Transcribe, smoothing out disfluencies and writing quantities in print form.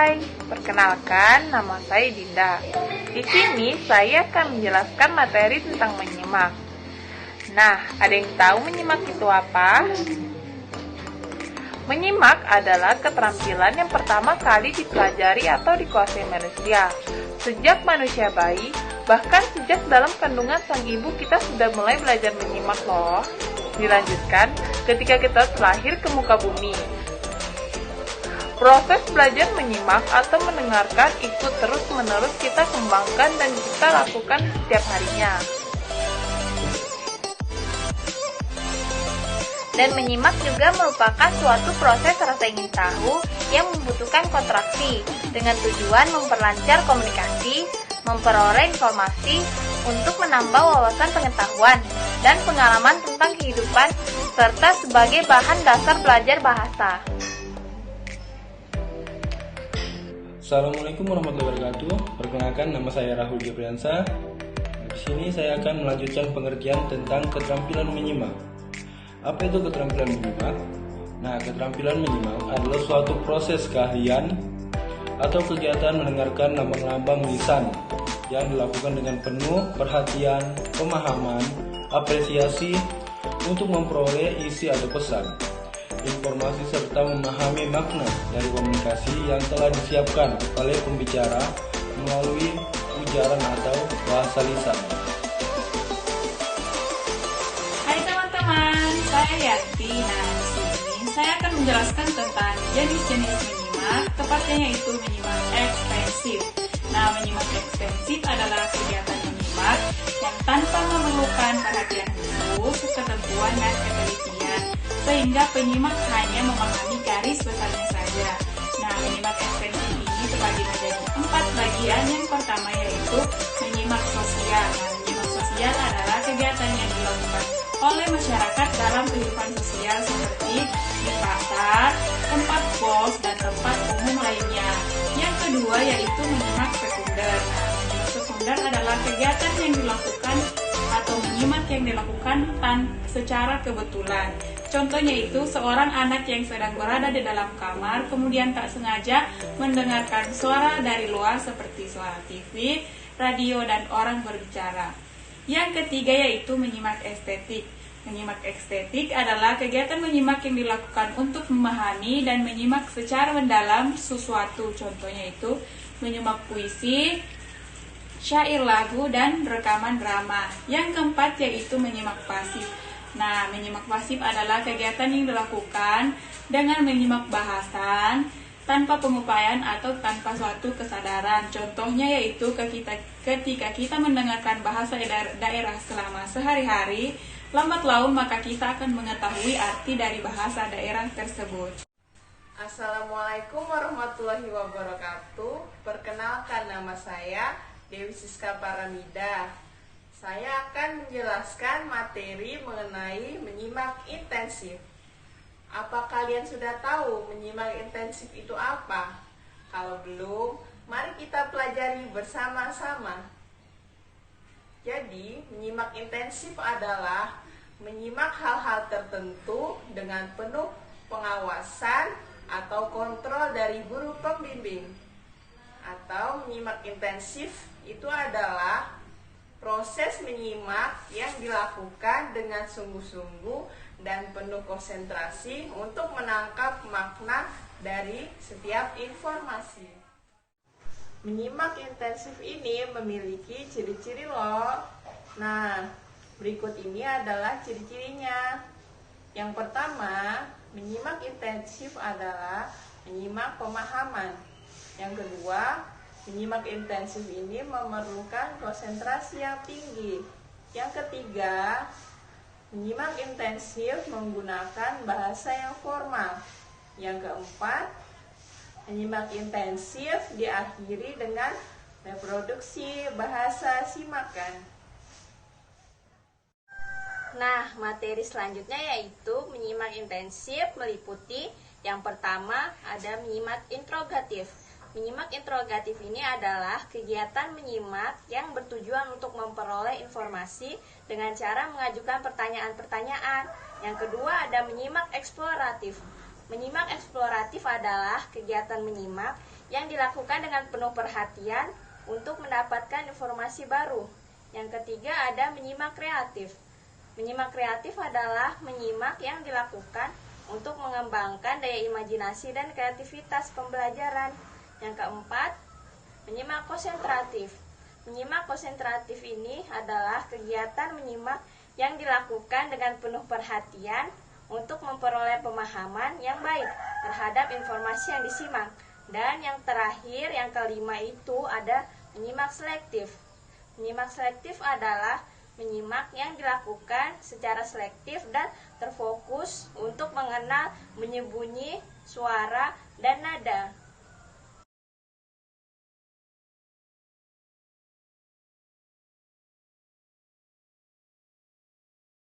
Hai, perkenalkan nama saya Dinda. Di sini saya akan menjelaskan materi tentang menyimak. Nah, ada yang tahu menyimak itu apa? Menyimak adalah keterampilan yang pertama kali dipelajari atau dikuasai manusia. Sejak manusia bayi, bahkan sejak dalam kandungan sang ibu kita sudah mulai belajar menyimak loh. Dilanjutkan ketika kita terlahir ke muka bumi. Proses belajar menyimak atau mendengarkan ikut terus-menerus kita kembangkan dan kita lakukan setiap harinya. Dan menyimak juga merupakan suatu proses rasa ingin tahu yang membutuhkan kontraksi dengan tujuan memperlancar komunikasi, memperoleh informasi untuk menambah wawasan pengetahuan dan pengalaman tentang kehidupan serta sebagai bahan dasar belajar bahasa. Assalamualaikum warahmatullahi wabarakatuh. Perkenalkan, nama saya Rahul Gebriansa. Di sini saya akan melanjutkan pengertian tentang keterampilan menyimak. Apa itu keterampilan menyimak? Nah, keterampilan menyimak adalah suatu proses keahlian atau kegiatan mendengarkan lambang-lambang lisan yang dilakukan dengan penuh perhatian, pemahaman, apresiasi untuk memperoleh isi atau pesan, informasi serta memahami makna dari komunikasi yang telah disiapkan oleh pembicara melalui ujaran atau bahasa lisan. Hai teman-teman, saya Yanti. Nah, di sini saya akan menjelaskan tentang jenis-jenis menyimak, tepatnya yaitu menyimak ekstensif. Nah, menyimak ekstensif adalah kegiatan menyimak yang tanpa memerlukan perhatian khusus, ketentuan dan ketelitian, sehingga penyimak hanya memahami garis besarnya saja. Nah, menyimak ekstensif ini terbagi menjadi 4 bagian. Yang pertama yaitu menyimak sosial. Nah, menyimak sosial adalah kegiatan yang dilakukan oleh masyarakat dalam kehidupan sosial seperti di pasar, tempat bos, dan tempat umum lainnya. Yang kedua yaitu menyimak sekunder. Nah, menyimak sekunder adalah kegiatan yang dilakukan atau menyimak yang dilakukan secara kebetulan. Contohnya itu seorang anak yang sedang berada di dalam kamar kemudian tak sengaja mendengarkan suara dari luar seperti suara TV, radio, dan orang berbicara. Yang ketiga yaitu menyimak estetik. Menyimak estetik adalah kegiatan menyimak yang dilakukan untuk memahami dan menyimak secara mendalam sesuatu. Contohnya itu menyimak puisi, syair lagu, dan rekaman drama. Yang keempat yaitu menyimak pasif. Nah, menyimak pasif adalah kegiatan yang dilakukan dengan menyimak bahasan tanpa pengupayaan atau tanpa suatu kesadaran. Contohnya yaitu ketika kita mendengarkan bahasa daerah selama sehari-hari, lambat laun maka kita akan mengetahui arti dari bahasa daerah tersebut. Assalamualaikum warahmatullahi wabarakatuh. Perkenalkan, nama saya Dewi Siska Paramida. Saya akan menjelaskan materi mengenai menyimak intensif. Apa kalian sudah tahu menyimak intensif itu apa? Kalau belum, mari kita pelajari bersama-sama. Jadi, menyimak intensif adalah menyimak hal-hal tertentu dengan penuh pengawasan atau kontrol dari guru pembimbing. Atau menyimak intensif itu adalah proses menyimak yang dilakukan dengan sungguh-sungguh dan penuh konsentrasi untuk menangkap makna dari setiap informasi. Menyimak intensif ini memiliki ciri-ciri loh. Nah, berikut ini adalah ciri-cirinya. Yang pertama, menyimak intensif adalah menyimak pemahaman. Yang kedua, menyimak intensif ini memerlukan konsentrasi yang tinggi. Yang ketiga, menyimak intensif menggunakan bahasa yang formal. Yang keempat, menyimak intensif diakhiri dengan reproduksi bahasa simakan. Nah, materi selanjutnya yaitu menyimak intensif meliputi yang pertama ada menyimak interogatif. Menyimak interogatif ini adalah kegiatan menyimak yang bertujuan untuk memperoleh informasi dengan cara mengajukan pertanyaan-pertanyaan. Yang kedua ada menyimak eksploratif. Menyimak eksploratif adalah kegiatan menyimak yang dilakukan dengan penuh perhatian untuk mendapatkan informasi baru. Yang ketiga ada menyimak kreatif. Menyimak kreatif adalah menyimak yang dilakukan untuk mengembangkan daya imajinasi dan kreativitas pembelajaran. Yang keempat, menyimak konsentratif. Menyimak konsentratif ini adalah kegiatan menyimak yang dilakukan dengan penuh perhatian untuk memperoleh pemahaman yang baik terhadap informasi yang disimak. Dan yang terakhir, yang kelima itu ada menyimak selektif. Menyimak selektif adalah menyimak yang dilakukan secara selektif dan terfokus untuk mengenal menyembunyi suara dan nada.